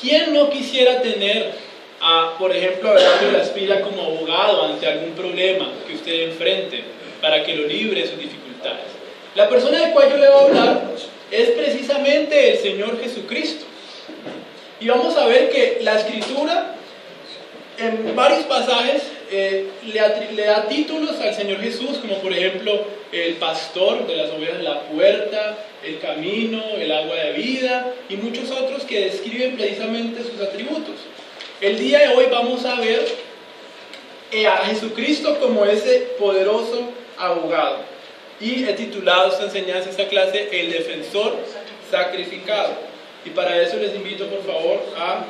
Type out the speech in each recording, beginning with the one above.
¿Quién no quisiera tener por ejemplo, a Horacio Laspila como abogado ante algún problema que usted enfrente para que lo libre de sus dificultades? La persona de cual yo le voy a hablar es precisamente el Señor Jesucristo. Y vamos a ver que la Escritura en varios pasajes le da títulos al Señor Jesús, como por ejemplo el pastor de las ovejas, la puerta, el camino, el agua de vida y muchos otros que describen precisamente sus atributos. El día de hoy vamos a ver a Jesucristo como ese poderoso abogado. Y he titulado esta enseñanza, esta clase, El defensor sacrificado. Y para eso les invito por favor a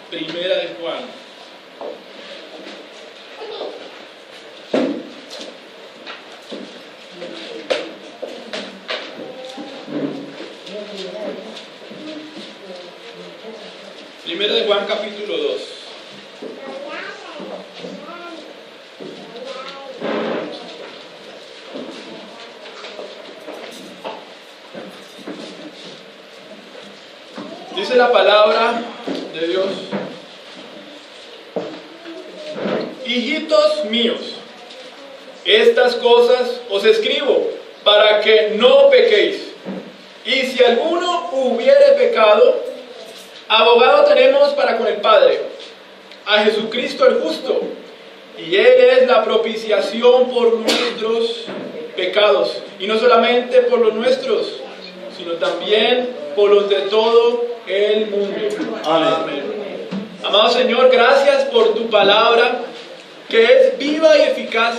Primera de Juan. Primera de Juan capítulo 2. Dice la palabra de Dios: hijitos míos, estas cosas os escribo para que no pequéis. Y si alguno hubiere pecado, abogado tenemos para con el Padre, a Jesucristo el justo, y Él es la propiciación por nuestros pecados, y no solamente por los nuestros, sino también por los de todo el mundo. Amén. Amado Señor, gracias por tu palabra, que es viva y eficaz,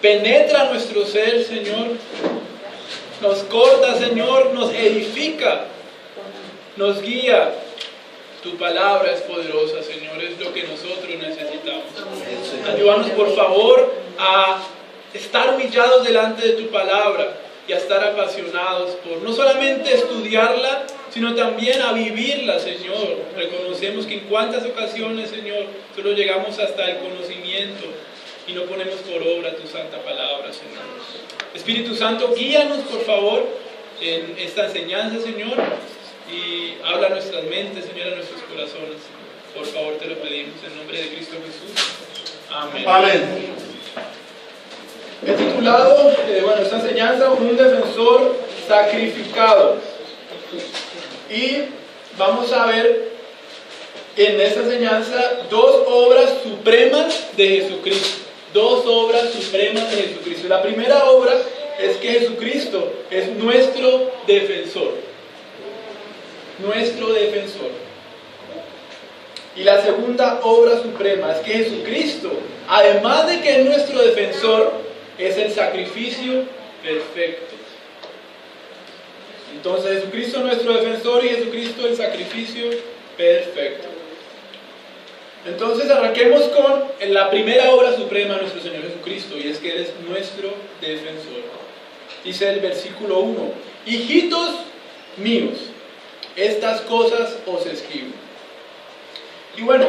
penetra nuestro ser, Señor, nos corta, Señor, nos edifica, nos guía. Tu palabra es poderosa, Señor, es lo que nosotros necesitamos. Ayúdanos, por favor, a estar humillados delante de tu palabra y a estar apasionados por no solamente estudiarla, sino también a vivirla, Señor. Reconocemos que en cuántas ocasiones, Señor, solo llegamos hasta el conocimiento y no ponemos por obra tu santa palabra, Señor. Espíritu Santo, guíanos, por favor, en esta enseñanza, Señor, y habla a nuestras mentes, Señor, a nuestros corazones. Por favor, te lo pedimos en nombre de Cristo Jesús. Amén. Amén. He titulado, esta enseñanza, Un defensor sacrificado. Y vamos a ver en esta enseñanza dos obras supremas de Jesucristo. Dos obras supremas de Jesucristo. La primera obra es que Jesucristo es nuestro defensor. Nuestro defensor. Y la segunda obra suprema es que Jesucristo, además de que es nuestro defensor, es el sacrificio perfecto. Entonces Jesucristo nuestro defensor y Jesucristo el sacrificio perfecto. Entonces arranquemos con la primera obra suprema de nuestro Señor Jesucristo, y es que Él es nuestro defensor. Dice el versículo 1: hijitos míos, estas cosas os escribo. Y bueno,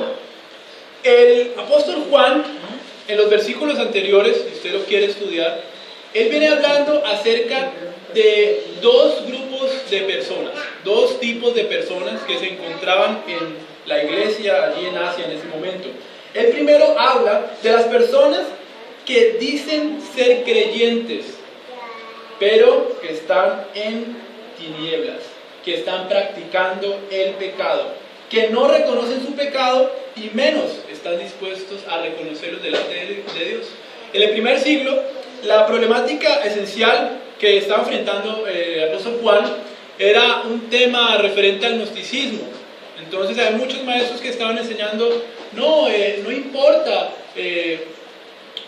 el apóstol Juan, en los versículos anteriores, si usted lo quiere estudiar, él viene hablando acerca de dos grupos de personas, dos tipos de personas que se encontraban en la iglesia allí en Asia en ese momento. El primero habla de las personas que dicen ser creyentes, pero que están en tinieblas, que están practicando el pecado, que no reconocen su pecado y menos están dispuestos a reconocerlos delante de Dios. En el primer siglo, la problemática esencial que estaba enfrentando el apóstol Juan era un tema referente al gnosticismo. Entonces hay muchos maestros que estaban enseñando, no importa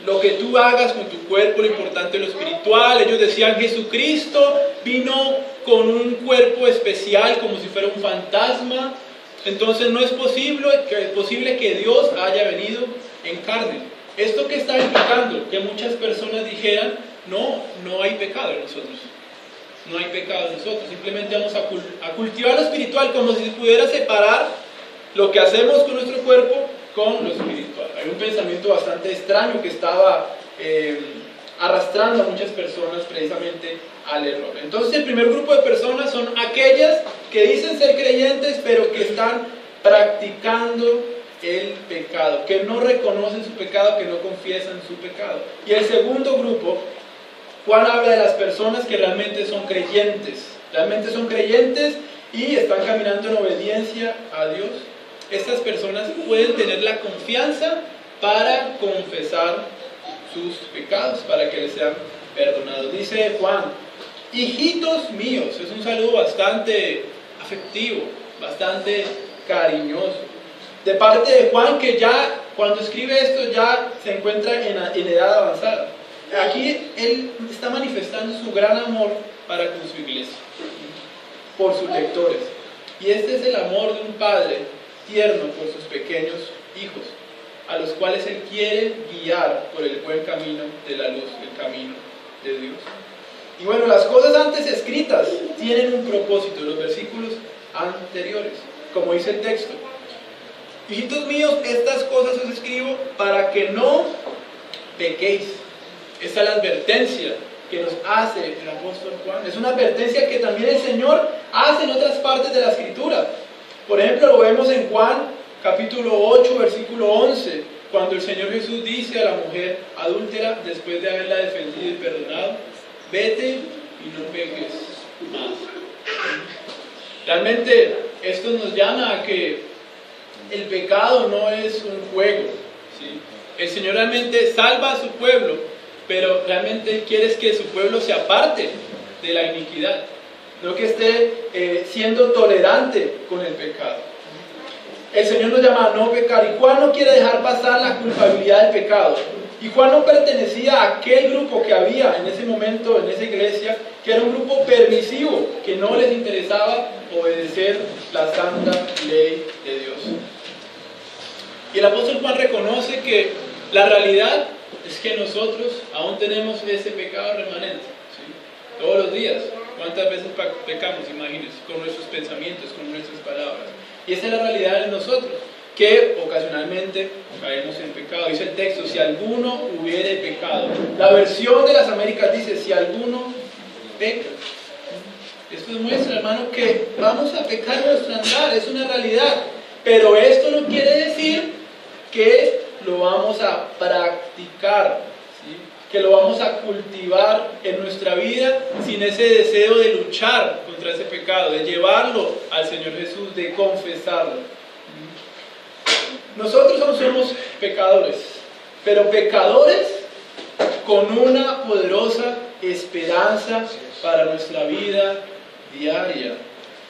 lo que tú hagas con tu cuerpo, lo importante es lo espiritual. Ellos decían, Jesucristo vino con un cuerpo especial como si fuera un fantasma, entonces no es posible que Dios haya venido en carne. Esto que está implicando que muchas personas dijeran, no hay pecado en nosotros, no hay pecado en nosotros, simplemente vamos a cultivar lo espiritual, como si se pudiera separar lo que hacemos con nuestro cuerpo con lo espiritual. Hay un pensamiento bastante extraño que estaba arrastrando a muchas personas precisamente al error. Entonces el primer grupo de personas son aquellas que dicen ser creyentes, pero que están practicando el pecado, que no reconocen su pecado, que no confiesan su pecado. Y el segundo grupo, Juan habla de las personas que realmente son creyentes y están caminando en obediencia a Dios. Estas personas pueden tener la confianza para confesar sus pecados, para que les sean perdonados. Dice Juan: hijitos míos. Es un saludo bastante afectivo, bastante cariñoso, de parte de Juan, que ya cuando escribe esto ya se encuentra en edad avanzada. Aquí él está manifestando su gran amor para con su iglesia, por sus lectores. Y este es el amor de un padre tierno por sus pequeños hijos, a los cuales él quiere guiar por el buen camino de la luz, el camino de Dios. Y bueno, las cosas antes escritas tienen un propósito, los versículos anteriores, como dice el texto: hijitos míos, estas cosas os escribo para que no pequéis. Esta es la advertencia que nos hace el apóstol Juan. Es una advertencia que también el Señor hace en otras partes de la Escritura. Por ejemplo, lo vemos en Juan capítulo 8, versículo 11, cuando el Señor Jesús dice a la mujer adúltera, después de haberla defendido y perdonado: vete y no peques más. Realmente esto nos llama a que el pecado no es un juego, ¿sí? El Señor realmente salva a su pueblo, pero realmente quiere que su pueblo se aparte de la iniquidad, no que esté siendo tolerante con el pecado. El Señor nos llama a no pecar, y Juan no quiere dejar pasar la culpabilidad del pecado. Y Juan no pertenecía a aquel grupo que había en ese momento, en esa iglesia, que era un grupo permisivo, que no les interesaba obedecer la santa ley de Dios. Y el apóstol Juan reconoce que la realidad es que nosotros aún tenemos ese pecado remanente, ¿sí? Todos los días. ¿Cuántas veces pecamos? Imagínense, con nuestros pensamientos, con nuestras palabras. Y esa es la realidad de nosotros, que ocasionalmente caemos en pecado. Dice el texto: si alguno hubiere pecado. La versión de las Américas dice: si alguno peca. Esto demuestra, hermano, que vamos a pecar en nuestro andar, es una realidad. Pero esto no quiere decir que lo vamos a practicar, ¿sí? Que lo vamos a cultivar en nuestra vida sin ese deseo de luchar contra ese pecado, de llevarlo al Señor Jesús, de confesarlo. Nosotros aún somos pecadores, pero pecadores con una poderosa esperanza para nuestra vida diaria.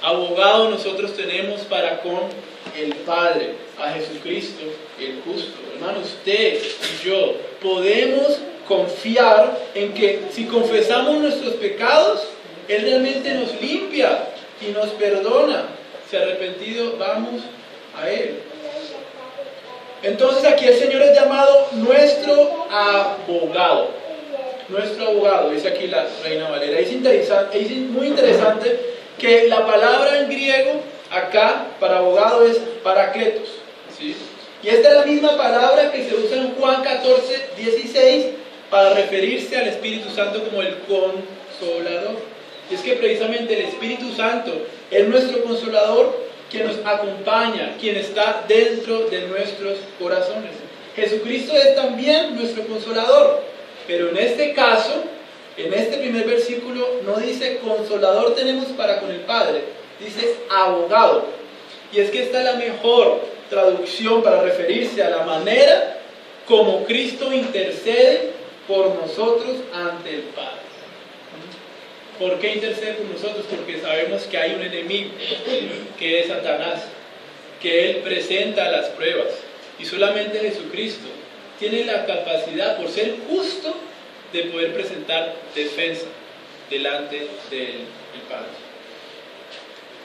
Abogado nosotros tenemos para con el Padre, a Jesucristo el justo. Hermano, usted y yo podemos confiar en que si confesamos nuestros pecados, Él realmente nos limpia y nos perdona. Si arrepentido, vamos a Él. Entonces aquí el Señor es llamado nuestro abogado. Nuestro abogado, dice aquí la Reina Valera. Es muy interesante que la palabra en griego acá para abogado es parakletos, ¿sí? Y esta es la misma palabra que se usa en Juan 14, 16 para referirse al Espíritu Santo como el consolador. Y es que precisamente el Espíritu Santo es nuestro consolador, quien nos acompaña, quien está dentro de nuestros corazones. Jesucristo es también nuestro consolador, pero en este caso, en este primer versículo, no dice consolador tenemos para con el Padre, dice abogado. Y es que esta es la mejor traducción para referirse a la manera como Cristo intercede por nosotros ante el Padre. ¿Por qué intercede por nosotros? Porque sabemos que hay un enemigo, que es Satanás, que él presenta las pruebas, y solamente Jesucristo tiene la capacidad, por ser justo, de poder presentar defensa delante del Padre.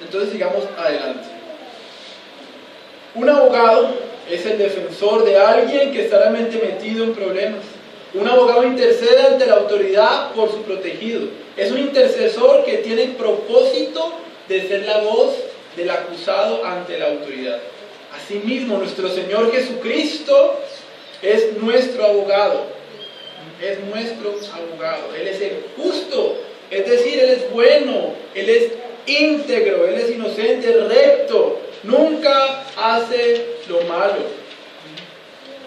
Entonces sigamos adelante. Un abogado es el defensor de alguien que está realmente metido en problemas. Un abogado intercede ante la autoridad por su protegido. Es un intercesor que tiene el propósito de ser la voz del acusado ante la autoridad. Asimismo, nuestro Señor Jesucristo es nuestro abogado. Es nuestro abogado. Él es el justo. Es decir, Él es bueno. Él es íntegro, Él es inocente, recto, nunca hace lo malo.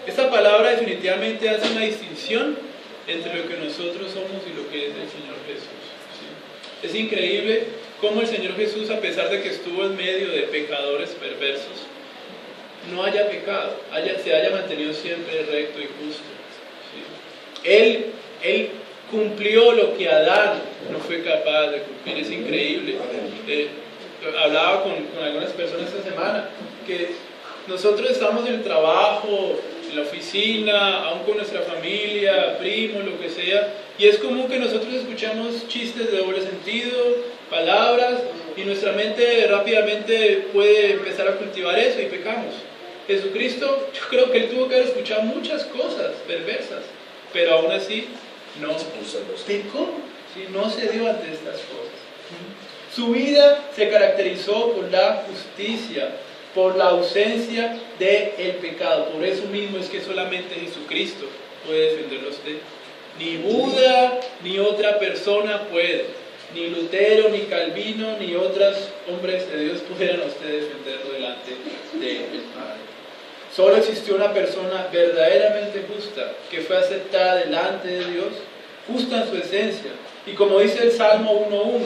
Esta palabra definitivamente hace una distinción entre lo que nosotros somos y lo que es el Señor Jesús. ¿Sí? Es increíble cómo el Señor Jesús, a pesar de que estuvo en medio de pecadores perversos, no haya pecado, se haya mantenido siempre recto y justo. ¿Sí? Él cumplió lo que Adán no fue capaz de cumplir. Es increíble. Hablaba con algunas personas esta semana que nosotros estamos en el trabajo, en la oficina, aún con nuestra familia, primos, lo que sea, y es común que nosotros escuchamos chistes de doble sentido, palabras, y nuestra mente rápidamente puede empezar a cultivar eso y pecamos. Jesucristo, yo creo que Él tuvo que haber escuchado muchas cosas perversas, pero aún así no pecó, ¿sí? No se dio ante estas cosas. Su vida se caracterizó por la justicia, por la ausencia del pecado. Por eso mismo es que solamente Jesucristo puede defenderlo a usted. Ni Buda, ni otra persona puede. Ni Lutero, ni Calvino, ni otros hombres de Dios pudieran a usted defenderlo delante del Padre. Solo existió una persona verdaderamente justa, que fue aceptada delante de Dios, justa en su esencia. Y como dice el Salmo 1:1,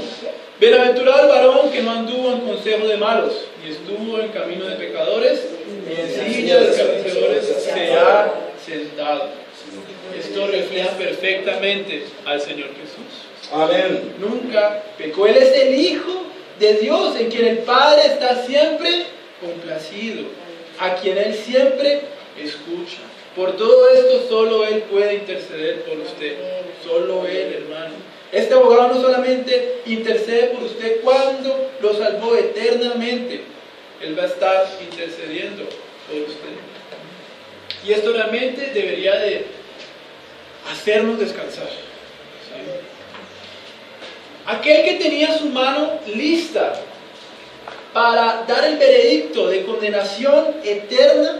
bienaventurado el varón que no anduvo en consejo de malos, ni estuvo en camino de pecadores, ni en silla de escarnecedores se ha sentado. Esto refleja perfectamente al Señor Jesús. Amén. Nunca pecó. Él es el Hijo de Dios, en quien el Padre está siempre complacido, a quien Él siempre escucha. Por todo esto solo Él puede interceder por usted. Solo Él, hermano. Este abogado no solamente intercede por usted cuando lo salvó eternamente, Él va a estar intercediendo por usted. Y esto realmente debería de hacernos descansar. ¿Sí? Aquel que tenía su mano lista para dar el veredicto de condenación eterna,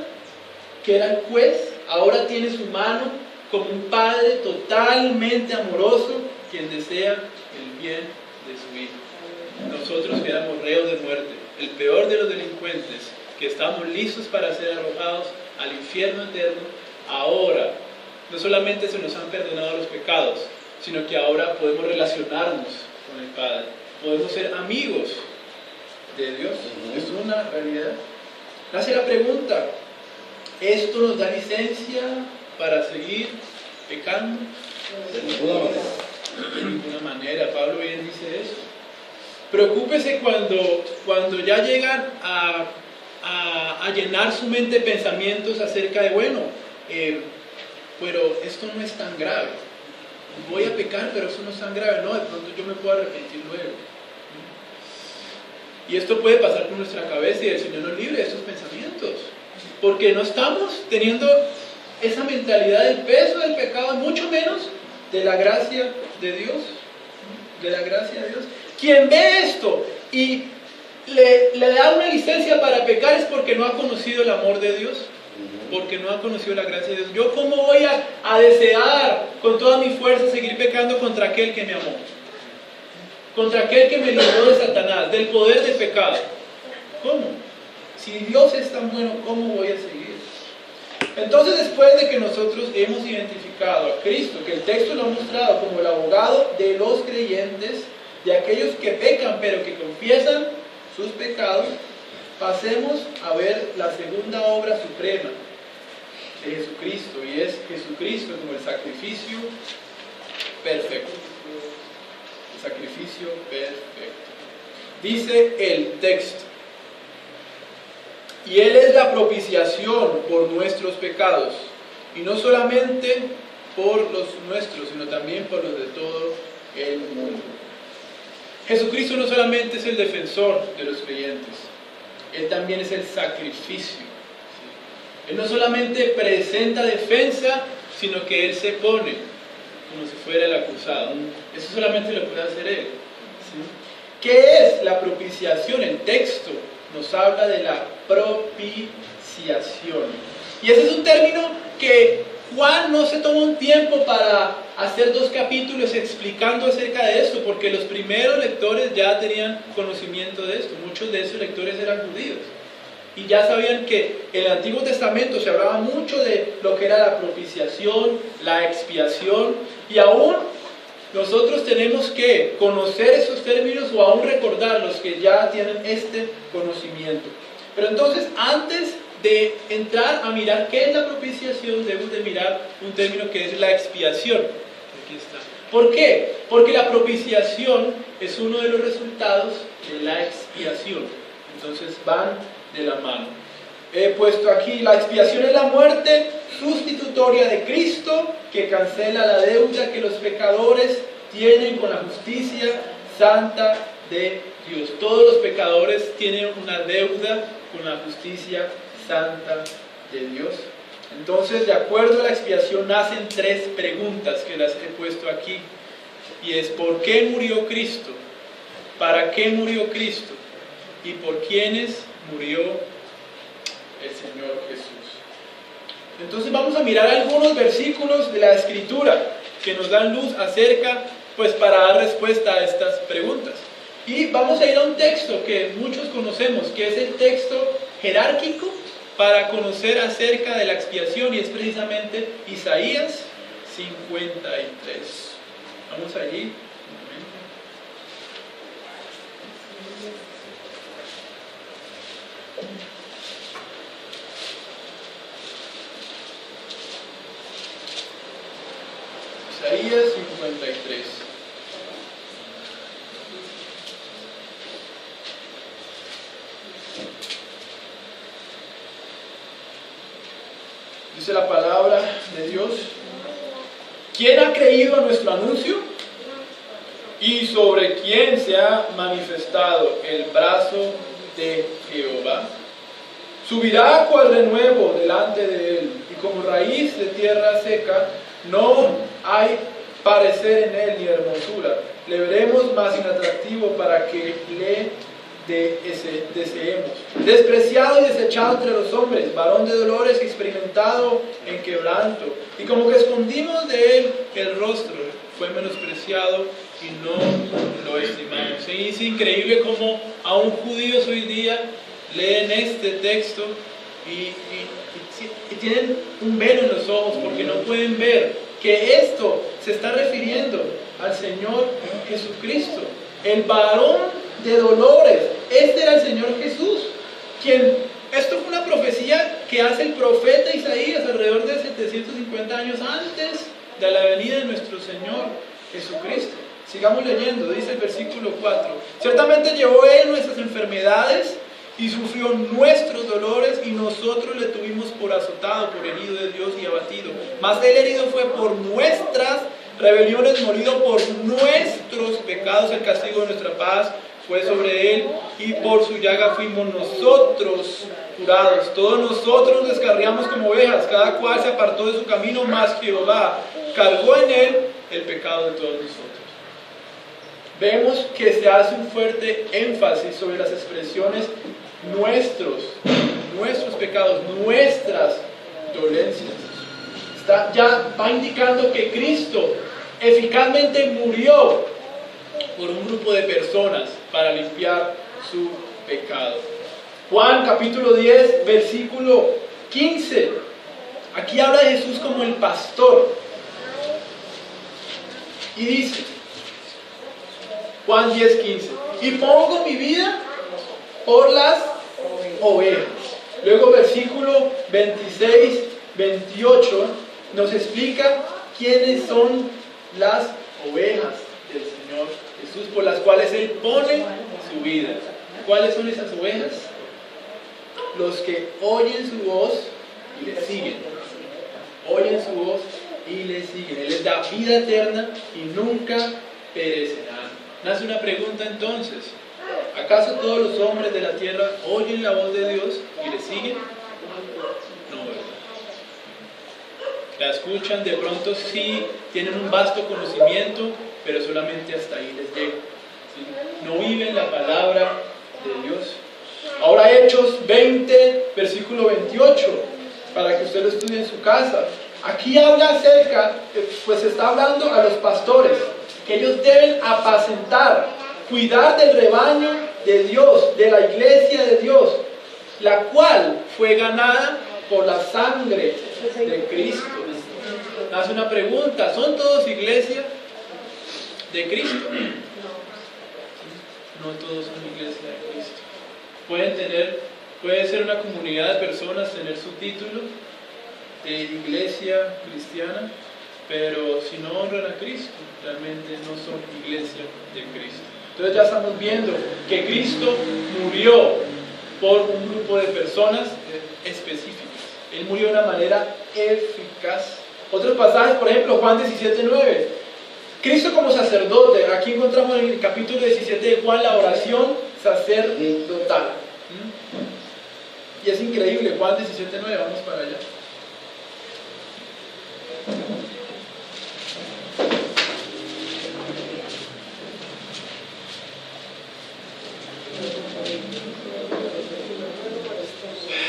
que era el juez, ahora tiene su mano como un padre totalmente amoroso, quien desea el bien de su hijo. Nosotros que éramos reos de muerte, el peor de los delincuentes, que estamos listos para ser arrojados al infierno eterno, ahora no solamente se nos han perdonado los pecados, sino que ahora podemos relacionarnos con el Padre, podemos ser amigos de Dios. Es una realidad. Hace la pregunta: ¿esto nos da licencia para seguir pecando? De ninguna manera. De ninguna manera. Pablo bien dice eso. Preocúpese cuando ya llegan a llenar su mente de pensamientos acerca de, bueno, pero esto no es tan grave. Voy a pecar, pero eso no es tan grave. No, de pronto yo me puedo arrepentir luego. Y esto puede pasar por nuestra cabeza, y el Señor nos libre de esos pensamientos, porque no estamos teniendo esa mentalidad del peso del pecado, mucho menos de la gracia de Dios. De la gracia de Dios. Quien ve esto y le da una licencia para pecar es porque no ha conocido el amor de Dios, porque no ha conocido la gracia de Dios. ¿Yo cómo voy a desear con toda mi fuerza seguir pecando contra aquel que me amó? Contra aquel que me libró de Satanás, del poder del pecado. ¿Cómo? Si Dios es tan bueno, ¿cómo voy a seguir? Entonces, después de que nosotros hemos identificado a Cristo, que el texto lo ha mostrado como el abogado de los creyentes, de aquellos que pecan pero que confiesan sus pecados, pasemos a ver la segunda obra suprema de Jesucristo, y es Jesucristo como el sacrificio perfecto. El sacrificio perfecto. Dice el texto: y Él es la propiciación por nuestros pecados, y no solamente por los nuestros, sino también por los de todo el mundo. Jesucristo no solamente es el defensor de los creyentes, Él también es el sacrificio. Él no solamente presenta defensa, sino que Él se pone como si fuera el acusado. Eso solamente lo puede hacer Él. ¿Sí? ¿Qué es la propiciación? El texto nos habla de la propiciación. Y ese es un término que Juan no se tomó un tiempo para hacer 2 capítulos explicando acerca de esto, porque los primeros lectores ya tenían conocimiento de esto. Muchos de esos lectores eran judíos y ya sabían que en el Antiguo Testamento se hablaba mucho de lo que era la propiciación, la expiación, y aún nosotros tenemos que conocer esos términos o aún recordar los que ya tienen este conocimiento. Pero entonces, antes de entrar a mirar qué es la propiciación, debemos de mirar un término que es la expiación. Aquí está. ¿Por qué? Porque la propiciación es uno de los resultados de la expiación. Entonces van de la mano. He puesto aquí, la expiación es la muerte sustitutoria de Cristo que cancela la deuda que los pecadores tienen con la justicia santa de Dios. Todos los pecadores tienen una deuda con la justicia santa de Dios. Entonces, de acuerdo a la expiación, nacen 3 preguntas que las he puesto aquí. Y es: ¿por qué murió Cristo? ¿Para qué murió Cristo? ¿Y por quiénes murió el Señor Jesús? Entonces vamos a mirar algunos versículos de la Escritura que nos dan luz acerca, pues para dar respuesta a estas preguntas. Y vamos a ir a un texto que muchos conocemos, que es el texto jerárquico para conocer acerca de la expiación, y es precisamente Isaías 53. Vamos allí. Isaías 53. Dice la palabra de Dios: ¿quién ha creído a nuestro anuncio? ¿Y sobre quién se ha manifestado el brazo de Jehová? Subirá cual renuevo delante de él, y como raíz de tierra seca, no hay parecer en él ni hermosura. Le veremos más inatractivo para que le deseemos. Despreciado y desechado entre los hombres, varón de dolores, experimentado en quebranto. Y como que escondimos de él el rostro, fue menospreciado y no lo estimamos. Y es increíble cómo aún judíos hoy día leen este texto y tienen un velo en los ojos porque no pueden ver que esto se está refiriendo al Señor Jesucristo, el varón de dolores. Este era el Señor Jesús, esto fue una profecía que hace el profeta Isaías alrededor de 750 años antes de la venida de nuestro Señor Jesucristo. Sigamos leyendo, dice el versículo 4: ciertamente llevó él nuestras enfermedades y sufrió nuestros dolores, y nosotros le tuvimos por azotado, por herido de Dios y abatido. Mas él herido fue por nuestras rebeliones, molido por nuestros pecados. El castigo de nuestra paz fue sobre él, y por su llaga fuimos nosotros curados. Todos nosotros nos descarriamos como ovejas, cada cual se apartó de su camino, mas Jehová cargó en él el pecado de todos nosotros. Vemos que se hace un fuerte énfasis sobre las expresiones nuestros pecados, nuestras dolencias. Ya va indicando que Cristo eficazmente murió por un grupo de personas para limpiar su pecado. Juan capítulo 10, versículo 15. Aquí habla de Jesús como el pastor. Y dice, Juan 10, 15: y pongo mi vida por las ovejas. Luego versículo 26, 28 nos explica quiénes son las ovejas del Señor Jesús, por las cuales Él pone su vida. ¿Cuáles son esas ovejas? Los que oyen su voz y le siguen. Oyen su voz y le siguen. Él les da vida eterna y nunca perecerán. Nace una pregunta entonces: ¿acaso todos los hombres de la tierra oyen la voz de Dios y le siguen? No, ¿verdad? La escuchan, de pronto sí tienen un vasto conocimiento, pero solamente hasta ahí les llega. ¿Sí? No viven la palabra de Dios. Ahora Hechos 20, versículo 28, para que usted lo estudie en su casa. Aquí habla acerca, pues está hablando a los pastores, que ellos deben apacentar, cuidar del rebaño de Dios, de la iglesia de Dios, la cual fue ganada por la sangre de Cristo. Hace una pregunta, ¿son todos iglesia de Cristo? No todos son iglesia de Cristo. Puede ser una comunidad de personas, tener su título de iglesia cristiana, pero si no honran a Cristo, realmente no son iglesia de Cristo. Entonces ya estamos viendo que Cristo murió por un grupo de personas específicas. Él murió de una manera eficaz. Otros pasajes, por ejemplo, Juan 17:9. Cristo como sacerdote, aquí encontramos en el capítulo 17 de Juan la oración sacerdotal. Y es increíble, Juan 17:9, vamos para allá.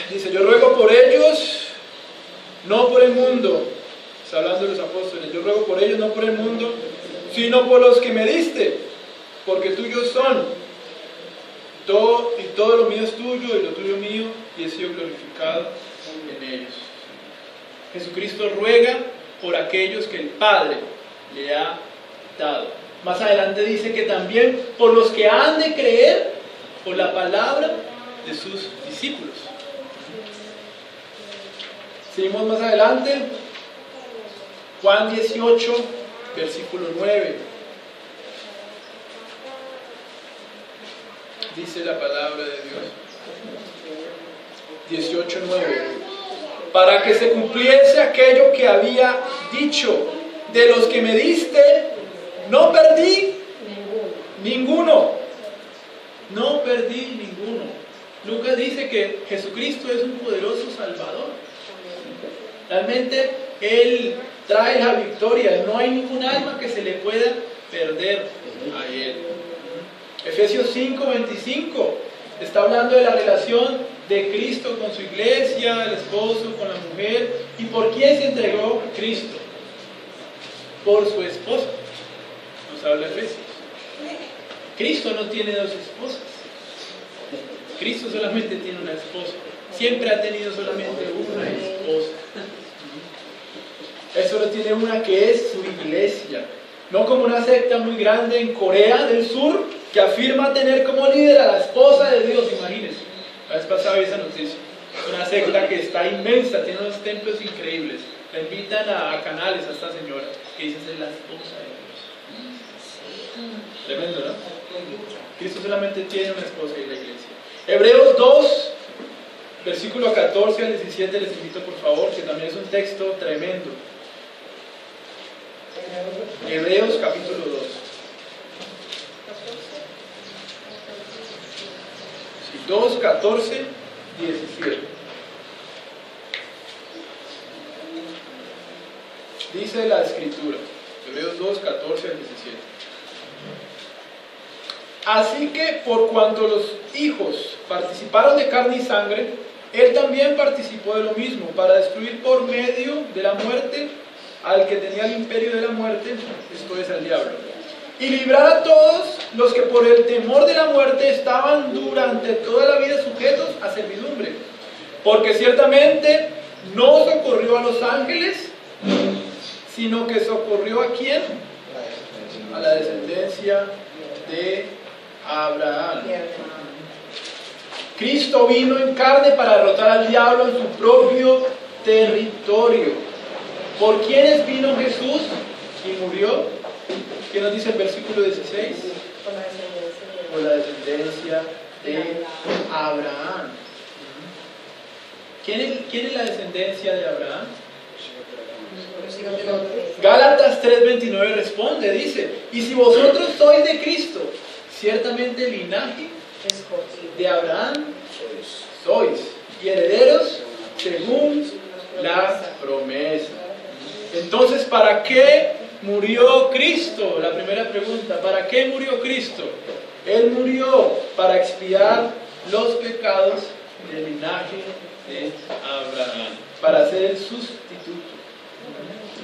Dice, yo ruego por ellos, no por el mundo. Está hablando de los apóstoles. Yo ruego por ellos, no por el mundo, sino por los que me diste, porque tuyos son. Y todo lo mío es tuyo, y lo tuyo mío, y he sido glorificado en ellos. Jesucristo ruega por aquellos que el Padre le ha dado. Más adelante dice que también por los que han de creer por la palabra de sus discípulos. Seguimos más adelante, Juan 18, versículo 9. Dice la palabra de Dios. 18:9. Para que se cumpliese aquello que había dicho, de los que me diste, no perdí ninguno. No perdí ninguno. Lucas dice que Jesucristo es un poderoso Salvador. Realmente Él trae la victoria. No hay ningún alma que se le pueda perder a Él. Efesios 5:25 está hablando de la relación de Cristo con su iglesia, el esposo con la mujer. ¿Y por quién se entregó Cristo? Por su esposa. Nos habla Efesios. Cristo no tiene dos esposas. Cristo solamente tiene una esposa. Siempre ha tenido solamente una esposa. Él solo tiene una, que es su iglesia. No como una secta muy grande en Corea del Sur que afirma tener como líder a la esposa de Dios. Imagínense. La vez pasada vi esa noticia. Una secta que está inmensa, tiene unos templos increíbles. La invitan a canales a esta señora que dice ser la esposa de Dios. Tremendo, ¿no? Cristo solamente tiene una esposa y la iglesia. Hebreos 2, versículo 14 al 17, les invito por favor, que también es un texto tremendo. Hebreos capítulo 2. Sí, 2, 14, 17. Dice la escritura, Hebreos 2, 14 al 17. Así que por cuanto los hijos participaron de carne y sangre, Él también participó de lo mismo, para destruir por medio de la muerte al que tenía el imperio de la muerte, esto es al diablo, y librar a todos los que por el temor de la muerte estaban durante toda la vida sujetos a servidumbre. Porque ciertamente no socorrió a los ángeles, sino que socorrió ¿a quién? A la descendencia de Abraham. Cristo vino en carne para derrotar al diablo en su propio territorio. ¿Por quiénes vino Jesús y murió? ¿Qué nos dice el versículo 16? Por la descendencia de Abraham. ¿Quién es la descendencia de Abraham? Gálatas 3:29 responde, dice, y si vosotros sois de Cristo, ciertamente el linaje de Abraham sois, y herederos según la promesa. Entonces, ¿para qué murió Cristo? La primera pregunta, ¿para qué murió Cristo? Él murió para expiar los pecados del linaje de Abraham, para ser el sustituto.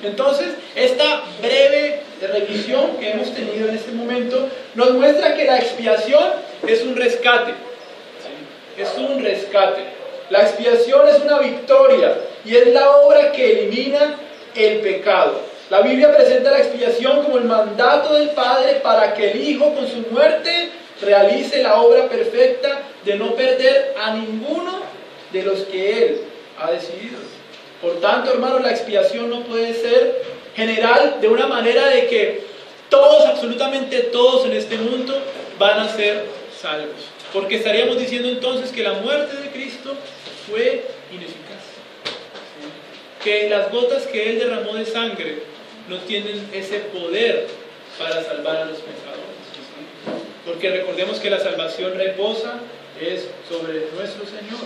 Entonces, esta breve revisión que hemos tenido en este momento nos muestra que la expiación es un rescate. ¿Sí? Es un rescate. La expiación es una victoria y es la obra que elimina el pecado. La Biblia presenta la expiación como el mandato del Padre para que el Hijo con su muerte realice la obra perfecta de no perder a ninguno de los que Él ha decidido. Por tanto, hermanos, la expiación no puede ser general de una manera de que todos, absolutamente todos en este mundo van a ser salvos. Porque estaríamos diciendo entonces que la muerte de Cristo fue ineficaz. ¿Sí? Que las gotas que Él derramó de sangre no tienen ese poder para salvar a los pecadores. ¿Sí? Porque recordemos que la salvación reposa es sobre nuestro Señor.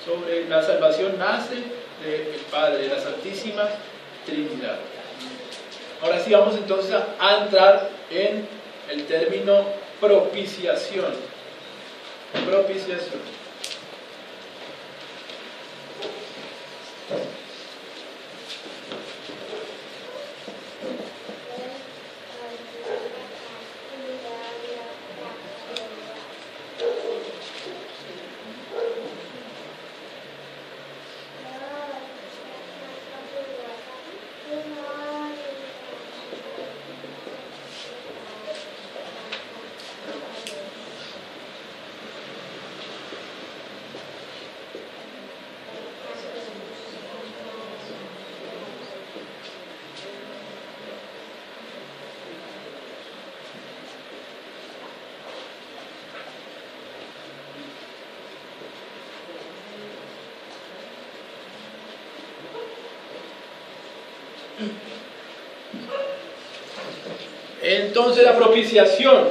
Sobre la salvación nace del Padre, la Santísima Trinidad. Ahora sí vamos entonces a entrar en el término propiciación. Propiciación. Entonces la propiciación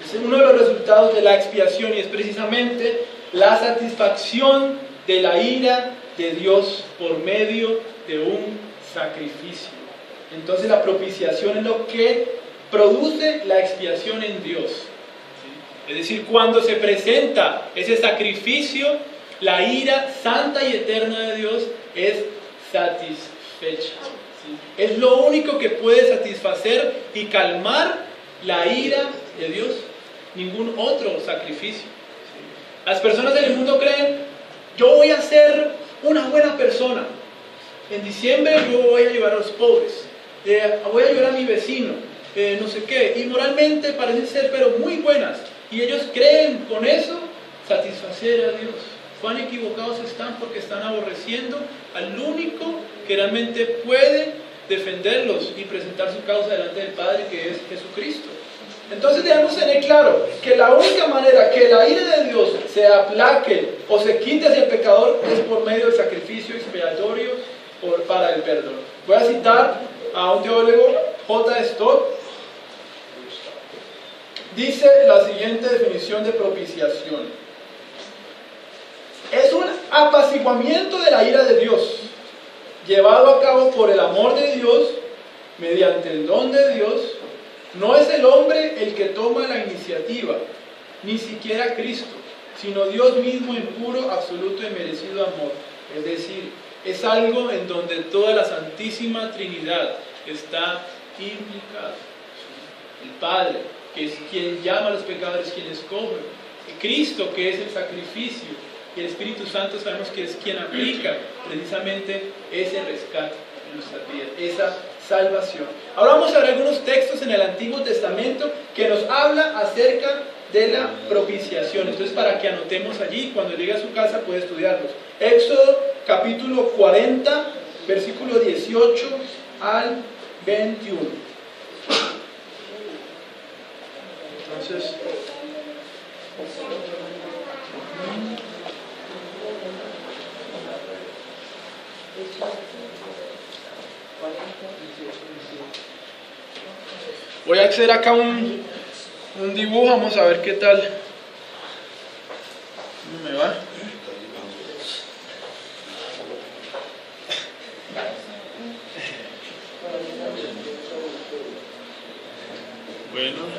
es uno de los resultados de la expiación y es precisamente la satisfacción de la ira de Dios por medio de un sacrificio. Entonces la propiciación es lo que produce la expiación en Dios. ¿Sí? Es decir, cuando se presenta ese sacrificio, la ira santa y eterna de Dios es satisfecha. ¿Sí? Es lo único que puede satisfacer y calmar la ira de Dios. Ningún otro sacrificio. ¿Sí? Las personas del mundo creen, yo voy a ser una buena persona. En diciembre yo voy a ayudar a los pobres. Voy a ayudar a mi vecino. No sé qué. Y moralmente parecen ser pero muy buenas. Y ellos creen con eso satisfacer a Dios. Cuán equivocados están porque están aborreciendo al único que realmente puede defenderlos y presentar su causa delante del Padre, que es Jesucristo. Entonces debemos tener claro que la única manera que la ira de Dios se aplaque o se quite hacia el pecador es por medio del sacrificio expiatorio para el perdón. Voy a citar a un teólogo, J. Stott. Dice la siguiente definición de propiciación: es un apaciguamiento de la ira de Dios, llevado a cabo por el amor de Dios, mediante el don de Dios. No es el hombre el que toma la iniciativa, ni siquiera Cristo, sino Dios mismo en puro, absoluto y merecido amor. Es decir, es algo en donde toda la Santísima Trinidad está implicada. El Padre, que es quien llama a los pecadores, quien escoge. Cristo, que es el sacrificio. Y el Espíritu Santo sabemos que es quien aplica precisamente ese rescate en nuestras vidas, esa salvación. Ahora vamos a ver algunos textos en el Antiguo Testamento que nos habla acerca de la propiciación. Entonces, para que anotemos allí, cuando llegue a su casa puede estudiarlos. Éxodo capítulo 40, versículo 18 al 21. Entonces, voy a hacer acá un dibujo, vamos a ver qué tal. ¿Cómo me va? Bueno.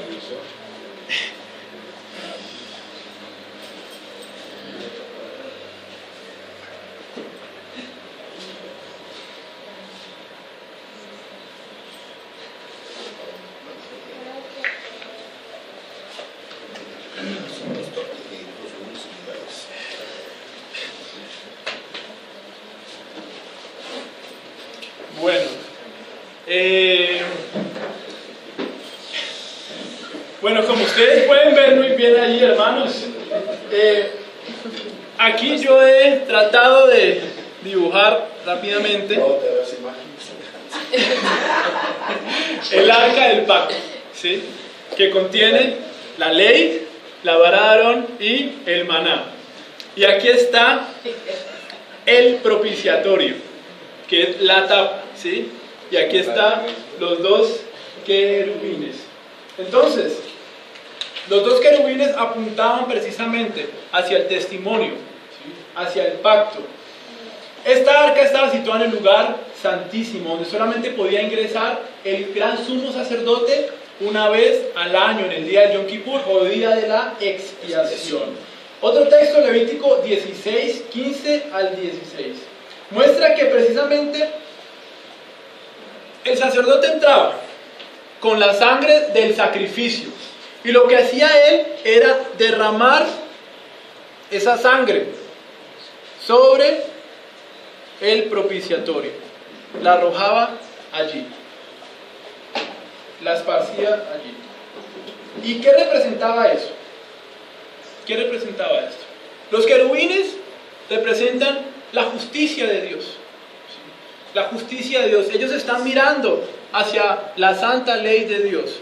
Bueno, como ustedes pueden ver muy bien allí, hermanos, aquí yo he tratado de dibujar rápidamente el arca del pacto, ¿sí? Que contiene la ley, la vara de Aarón y el maná. Y aquí está el propiciatorio, que es la tapa, ¿sí? Y aquí están los dos querubines. Entonces, los dos querubines apuntaban precisamente hacia el testimonio, ¿sí? Hacia el pacto. Esta arca estaba situada en el lugar santísimo, donde solamente podía ingresar el gran sumo sacerdote una vez al año, en el día de Yom Kippur o día de la expiación. Otro texto, Levítico 16, 15 al 16, muestra que precisamente el sacerdote entraba con la sangre del sacrificio y lo que hacía él era derramar esa sangre sobre el propiciatorio, la arrojaba allí, la esparcía allí. ¿Y qué representaba eso? ¿Qué representaba esto? Los querubines representan la justicia de Dios. La justicia de Dios. Ellos están mirando hacia la santa ley de Dios.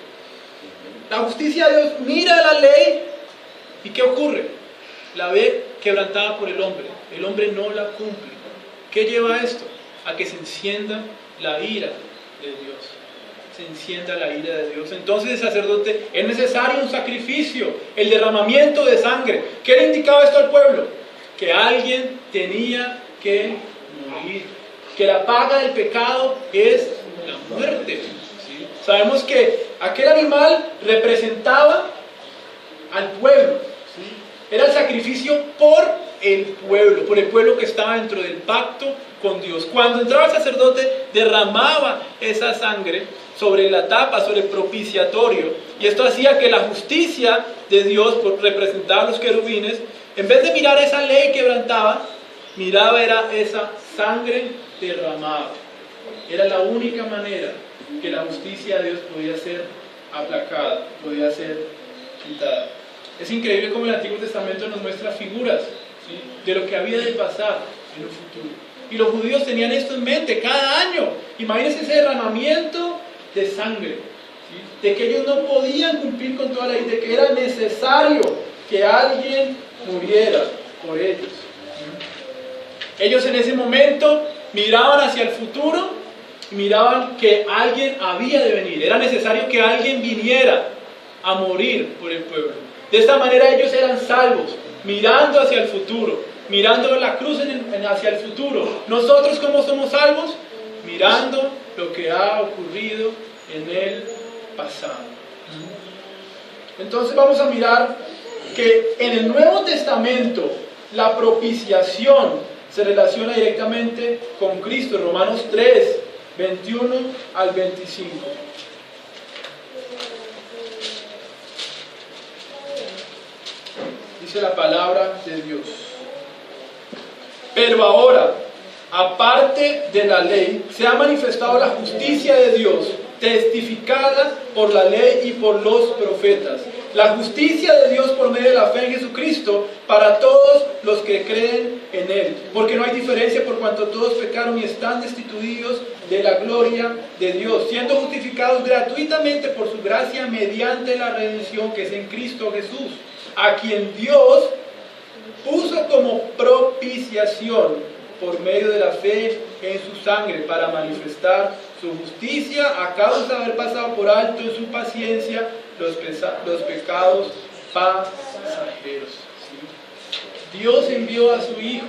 La justicia de Dios mira la ley y ¿qué ocurre? La ve quebrantada por el hombre. El hombre no la cumple. ¿Qué lleva esto? A que se encienda la ira de Dios. Se encienda la ira de Dios. Entonces el sacerdote, es necesario un sacrificio, el derramamiento de sangre. ¿Qué le indicaba esto al pueblo? Que alguien tenía que morir, que la paga del pecado es la muerte, ¿sí? Sabemos que aquel animal representaba al pueblo, ¿sí? Era el sacrificio por el pueblo que estaba dentro del pacto con Dios. Cuando entraba el sacerdote, derramaba esa sangre sobre la tapa, sobre el propiciatorio, y esto hacía que la justicia de Dios, por representar a los querubines, en vez de mirar esa ley quebrantada, miraba era esa sangre derramada. Era la única manera que la justicia de Dios podía ser aplacada, podía ser quitada. Es increíble cómo el Antiguo Testamento nos muestra figuras, ¿sí?, de lo que había de pasar en un futuro. Y los judíos tenían esto en mente cada año. Imagínense ese derramamiento de sangre, ¿sí?, de que ellos no podían cumplir con toda la ley, de que era necesario que alguien muriera por ellos. Ellos en ese momento miraban hacia el futuro y miraban que alguien había de venir. Era necesario que alguien viniera a morir por el pueblo. De esta manera ellos eran salvos, mirando hacia el futuro, mirando la cruz hacia el futuro. Nosotros, ¿cómo somos salvos? Mirando lo que ha ocurrido en el pasado. Entonces vamos a mirar que en el Nuevo Testamento la propiciación se relaciona directamente con Cristo. Romanos 3, 21 al 25. Dice la palabra de Dios: pero ahora, aparte de la ley, se ha manifestado la justicia de Dios, testificada por la ley y por los profetas. La justicia de Dios por medio de la fe en Jesucristo para todos los que creen en Él. Porque no hay diferencia, por cuanto todos pecaron y están destituidos de la gloria de Dios, siendo justificados gratuitamente por su gracia mediante la redención que es en Cristo Jesús, a quien Dios puso como propiciación por medio de la fe en su sangre, para manifestar su justicia a causa de haber pasado por alto en su paciencia los pecados pasajeros. ¿Sí? Dios envió a su Hijo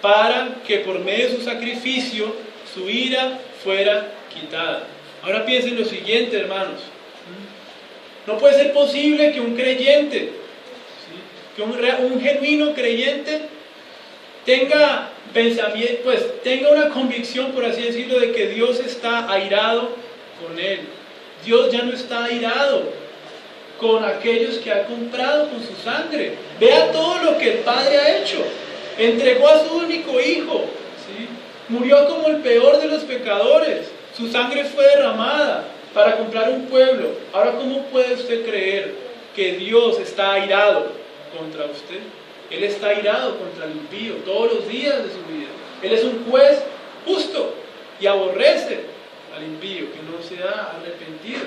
para que por medio de su sacrificio su ira fuera quitada. Ahora piensen lo siguiente, hermanos. No puede ser posible que un creyente, ¿sí?, que un genuino creyente tenga pensamiento, pues tenga una convicción, por así decirlo, de que Dios está airado con él. Dios ya no está airado con aquellos que ha comprado con su sangre. Vea todo lo que el Padre ha hecho. Entregó a su único Hijo, ¿sí?, murió como el peor de los pecadores. Su sangre fue derramada para comprar un pueblo. Ahora, ¿cómo puede usted creer que Dios está airado contra usted? Él está airado contra el impío todos los días de su vida. Él es un juez justo y aborrece al impío que no se ha arrepentido.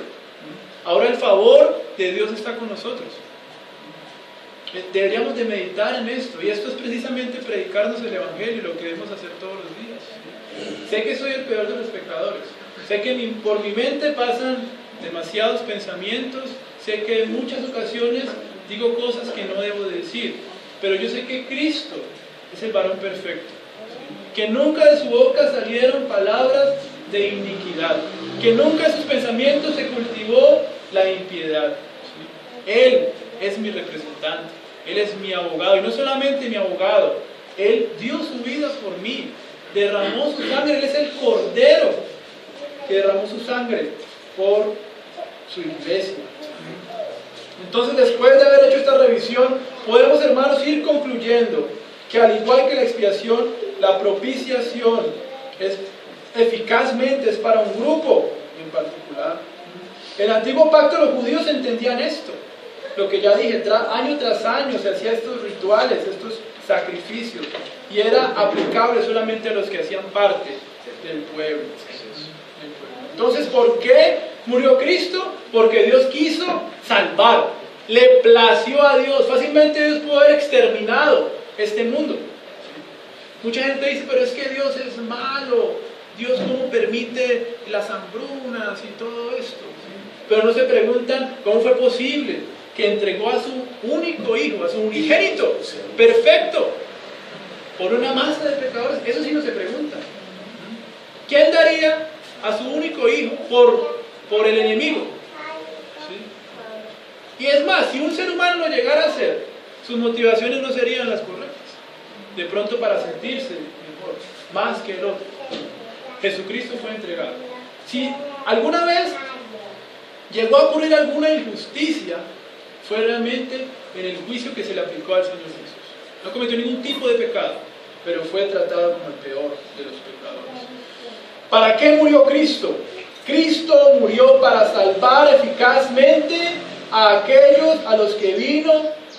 Ahora el favor de Dios está con nosotros. Deberíamos de meditar en esto, y esto es precisamente predicarnos el Evangelio, lo que debemos hacer todos los días. Sé que soy el peor de los pecadores, sé que por mi mente pasan demasiados pensamientos, sé que en muchas ocasiones digo cosas que no debo de decir, pero yo sé que Cristo es el varón perfecto, que nunca de su boca salieron palabras de iniquidad, que nunca en sus pensamientos se cultivó la impiedad. Él es mi representante, Él es mi abogado, y no solamente mi abogado, Él dio su vida por mí, derramó su sangre, Él es el Cordero que derramó su sangre por su iglesia. Entonces, después de haber hecho esta revisión, podemos, hermanos, ir concluyendo que al igual que la expiación, la propiciación es eficazmente es para un grupo en particular. En el antiguo pacto los judíos entendían esto, lo que ya dije, año tras año se hacían estos rituales, estos sacrificios, y era aplicable solamente a los que hacían parte del pueblo. Entonces, ¿por qué murió Cristo? Porque Dios quiso salvar, le plació a Dios. Fácilmente Dios pudo haber exterminado este mundo. Mucha gente dice, pero es que Dios es malo, Dios cómo permite las hambrunas y todo esto. Pero no se preguntan cómo fue posible que entregó a su único hijo, a su unigénito, perfecto, por una masa de pecadores. Eso sí no se pregunta. ¿Quién daría a su único hijo por el enemigo? ¿Sí? Y es más, si un ser humano lo llegara a hacer, sus motivaciones no serían las correctas. De pronto para sentirse mejor, más que el otro. Jesucristo fue entregado. Si alguna vez llegó a ocurrir alguna injusticia, fue realmente en el juicio que se le aplicó al Señor Jesús. No cometió ningún tipo de pecado, pero fue tratado como el peor de los pecadores. ¿Para qué murió Cristo? Cristo murió para salvar eficazmente a aquellos a los que vino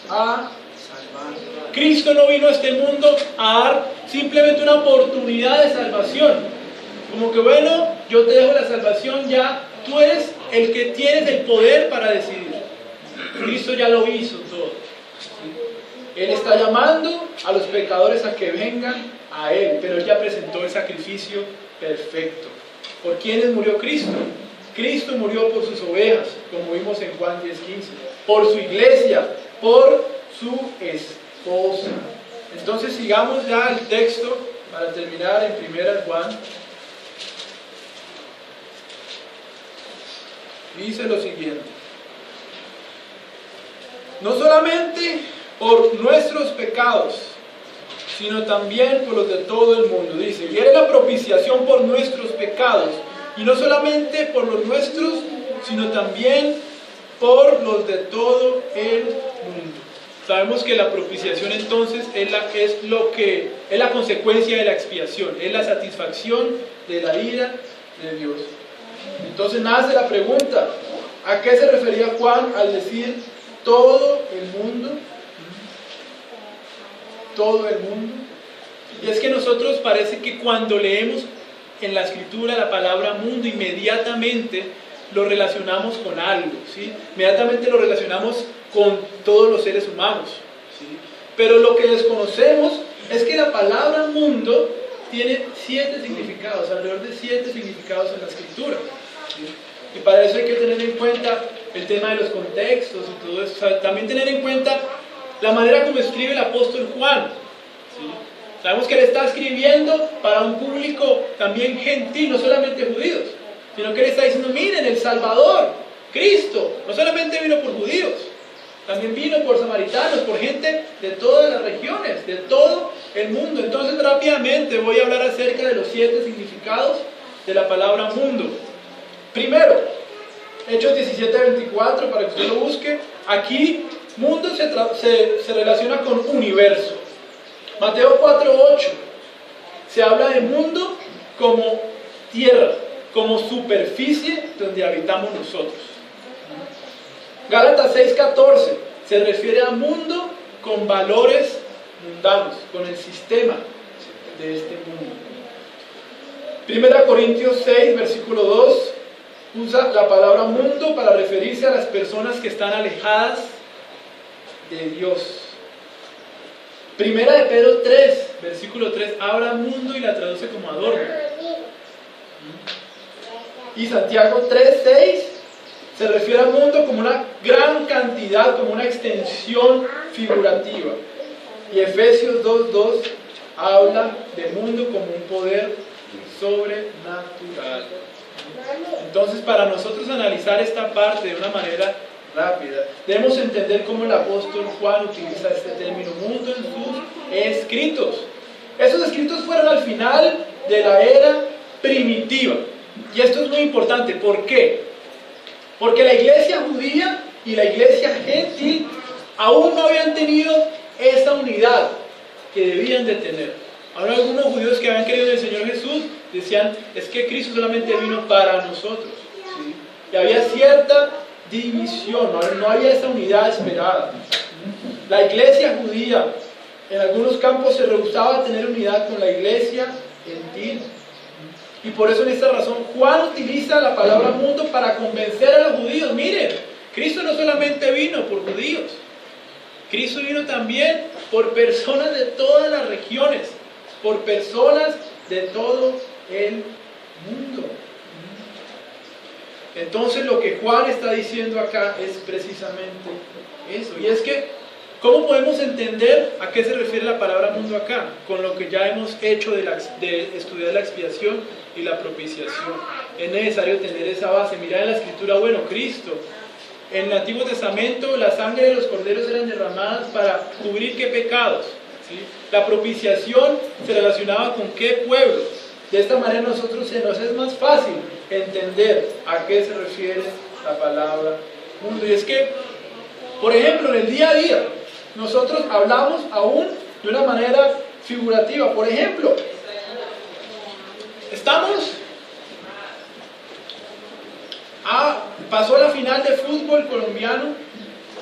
a salvar. Cristo no vino a este mundo a dar simplemente una oportunidad de salvación. Como que bueno, yo te dejo la salvación ya, tú eres el que tienes el poder para decidir. Cristo ya lo hizo todo. Él está llamando a los pecadores a que vengan a Él, pero Él ya presentó el sacrificio perfecto. ¿Por quiénes murió Cristo? Cristo murió por sus ovejas, como vimos en Juan 10:15, por su iglesia, por su esposa. Entonces sigamos ya el texto para terminar en 1 Juan. Dice lo siguiente: no solamente por nuestros pecados, sino también por los de todo el mundo. Dice, y era la propiciación por nuestros pecados, y no solamente por los nuestros, sino también por los de todo el mundo. Sabemos que la propiciación entonces es la consecuencia de la expiación, es la satisfacción de la ira de Dios. Entonces nace la pregunta, ¿a qué se refería Juan al decir todo el mundo? Todo el mundo. Y es que nosotros parece que cuando leemos en la escritura la palabra mundo, inmediatamente lo relacionamos con algo, ¿sí? Inmediatamente lo relacionamos con todos los seres humanos, ¿sí? Pero lo que desconocemos es que la palabra mundo tiene 7 significados, alrededor de 7 significados en la escritura, ¿sí? Y para eso hay que tener en cuenta el tema de los contextos y todo eso. O sea, también tener en cuenta la manera como escribe el apóstol Juan, ¿sí? Sabemos que él está escribiendo para un público también gentil, no solamente judíos, sino que él está diciendo, miren, el Salvador, Cristo, no solamente vino por judíos, también vino por samaritanos, por gente de todas las regiones, de todo el mundo. Entonces rápidamente voy a hablar acerca de los 7 significados de la palabra mundo. Primero, Hechos 17:24, para que usted lo busque. Aquí, mundo se relaciona con universo. Mateo 4:8, se habla de mundo como tierra, como superficie donde habitamos nosotros. Gálatas 6:14 se refiere a mundo con valores mundanos, con el sistema de este mundo. 1 Corintios 6, versículo 2, usa la palabra mundo para referirse a las personas que están alejadas de Dios. 1 de Pedro 3, versículo 3, habla mundo y la traduce como adorno. Y Santiago 3, 6 se refiere al mundo como una gran cantidad, como una extensión figurativa. Y Efesios 2, 2 habla de mundo como un poder sobrenatural. Entonces, para nosotros analizar esta parte de una manera rápida, debemos entender cómo el apóstol Juan utiliza este término mundo en sus escritos. Esos escritos fueron al final de la era primitiva. Y esto es muy importante. ¿Por qué? Porque la iglesia judía y la iglesia gentil aún no habían tenido esa unidad que debían de tener. Ahora algunos judíos que habían creído en el Señor Jesús decían, es que Cristo solamente vino para nosotros, ¿sí? Y había cierta división, no había esa unidad esperada. La iglesia judía en algunos campos se rehusaba a tener unidad con la iglesia gentil. Y por eso, en esta razón, Juan utiliza la palabra mundo para convencer a los judíos. Miren, Cristo no solamente vino por judíos, Cristo vino también por personas de todas las regiones, por personas de todo el mundo. Entonces, lo que Juan está diciendo acá es precisamente eso. Y es que, ¿cómo podemos entender a qué se refiere la palabra mundo acá? Con lo que ya hemos hecho de estudiar la expiación y la propiciación. Es necesario tener esa base. Mirad en la escritura, bueno, Cristo, en el Antiguo Testamento la sangre de los corderos eran derramadas para cubrir qué pecados, ¿sí? La propiciación se relacionaba con qué pueblo. De esta manera nosotros se nos es más fácil entender a qué se refiere la palabra mundo. Y es que, por ejemplo, en el día a día nosotros hablamos aún de una manera figurativa. Por ejemplo, pasó la final de fútbol colombiano,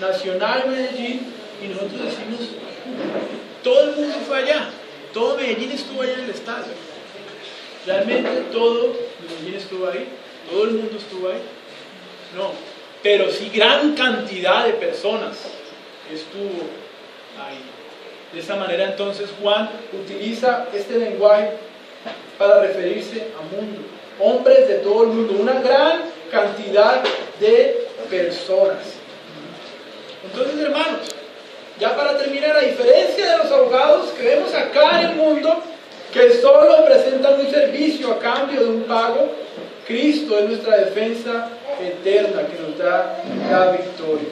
Nacional Medellín, y nosotros decimos, todo el mundo fue allá, todo Medellín estuvo allá en el estadio. Realmente todo Medellín estuvo ahí, todo el mundo estuvo ahí. No, pero sí gran cantidad de personas estuvo ahí. De esa manera entonces Juan utiliza este lenguaje para referirse a mundo, hombres de todo el mundo, una gran cantidad de personas. Entonces, hermanos, ya para terminar, a diferencia de los abogados que vemos acá en el mundo, que solo presentan un servicio a cambio de un pago, Cristo es nuestra defensa eterna que nos da la victoria.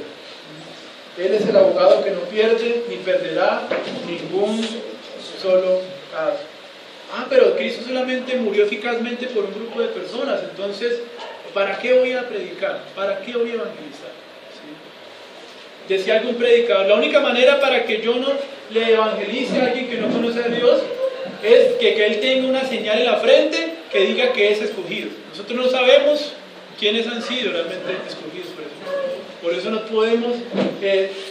Él es el abogado que no pierde ni perderá ningún solo caso. Pero Cristo solamente murió eficazmente por un grupo de personas. Entonces, ¿para qué voy a predicar? ¿Para qué voy a evangelizar? ¿Sí? Decía algún predicador, la única manera para que yo no le evangelice a alguien que no conoce a Dios es que él tenga una señal en la frente que diga que es escogido. Nosotros no sabemos quiénes han sido realmente escogidos por eso. Por eso no podemos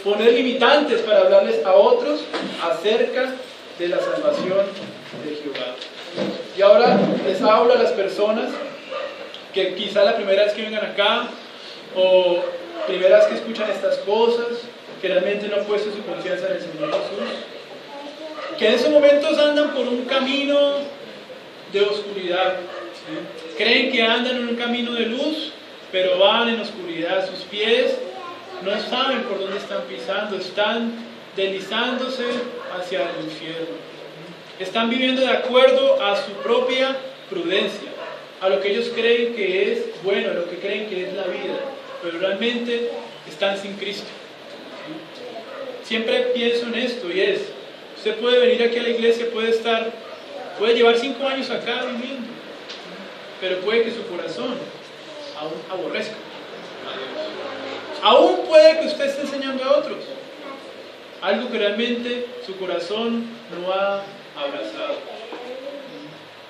poner limitantes para hablarles a otros acerca de la salvación de Jehová. Y ahora les hablo a las personas que quizá la primera vez que vengan acá o primera vez que escuchan estas cosas, que realmente no han puesto su confianza en el Señor Jesús, que en esos momentos andan por un camino de oscuridad, ¿sí? Creen que andan en un camino de luz, pero van en oscuridad. Sus pies no saben por dónde están pisando, están deslizándose hacia el infierno. Están viviendo de acuerdo a su propia prudencia, a lo que ellos creen que es bueno, a lo que creen que es la vida, pero realmente están sin Cristo. Siempre pienso en esto, y es, usted puede venir aquí a la iglesia, puede llevar 5 años acá viviendo, pero puede que su corazón aún aborrezca a Dios. Aún puede que usted esté enseñando a otros algo que realmente su corazón no ha abrazado.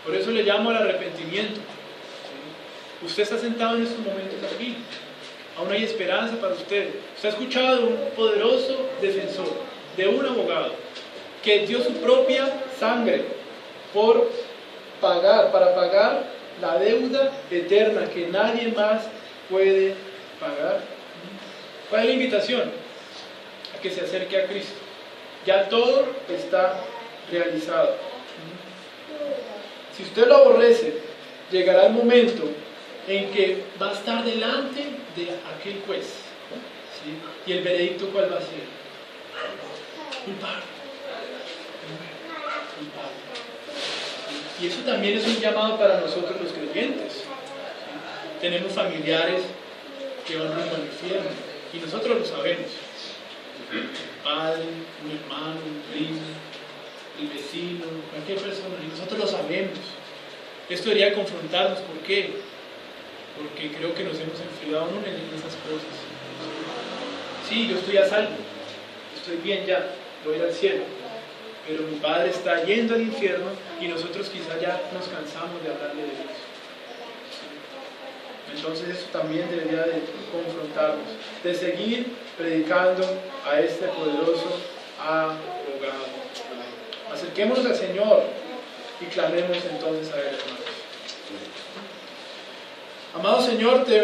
Por eso le llamo al arrepentimiento. Usted está sentado en estos momentos aquí. Aún hay esperanza para usted. Usted ha escuchado de un poderoso defensor, de un abogado, que dio su propia sangre para pagar la deuda eterna que nadie más puede pagar. ¿Cuál es la invitación? A que se acerque a Cristo. Ya todo está realizado. Si usted lo aborrece, llegará el momento en que va a estar delante de aquel juez, ¿sí? Y el veredicto, ¿cuál va a ser? Culpable. Culpable. Y eso también es un llamado para nosotros los creyentes, ¿sí? Tenemos familiares que van rumbo al infierno y nosotros lo sabemos. Un padre, un hermano, un primo, el vecino, cualquier persona, y nosotros lo sabemos. Esto debería confrontarnos. ¿Por qué? Porque creo que nos hemos enfriado en esas cosas. Sí, yo estoy a salvo, estoy bien ya, voy a ir al cielo, pero mi padre está yendo al infierno y nosotros quizá ya nos cansamos de hablarle de Dios. Entonces eso también debería de confrontarnos, de seguir predicando a este poderoso abogado. Acerquémonos al Señor y clamemos entonces a Él, hermanos. Amado Señor, te